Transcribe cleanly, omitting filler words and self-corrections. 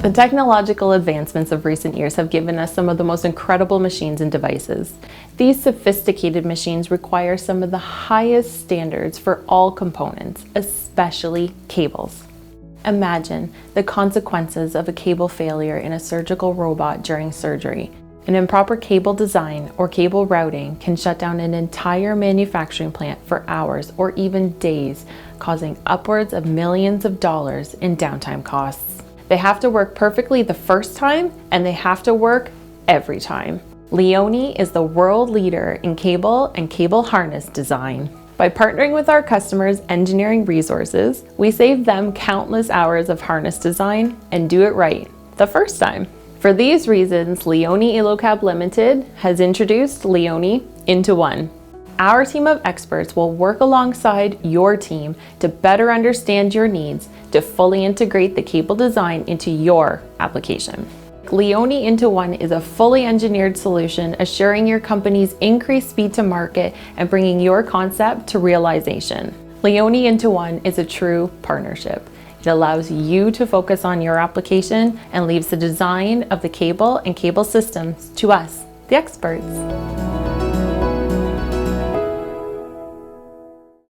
The technological advancements of recent years have given us some of the most incredible machines and devices. These sophisticated machines require some of the highest standards for all components, especially cables. Imagine the consequences of a cable failure in a surgical robot during surgery. An improper cable design or cable routing can shut down an entire manufacturing plant for hours or even days, causing upwards of millions of dollars in downtime costs. They have to work perfectly the first time, and they have to work every time. Leoni is the world leader in cable and cable harness design. By partnering with our customers' engineering resources, we save them countless hours of harness design and do it right the first time. For these reasons, Leoni Illocab Limited has introduced Leoni intONE. Our team of experts will work alongside your team to better understand your needs to fully integrate the cable design into your application. Leoni intONE is a fully engineered solution assuring your company's increased speed to market and bringing your concept to realization. Leoni intONE is a true partnership. It allows you to focus on your application and leaves the design of the cable and cable systems to us, the experts.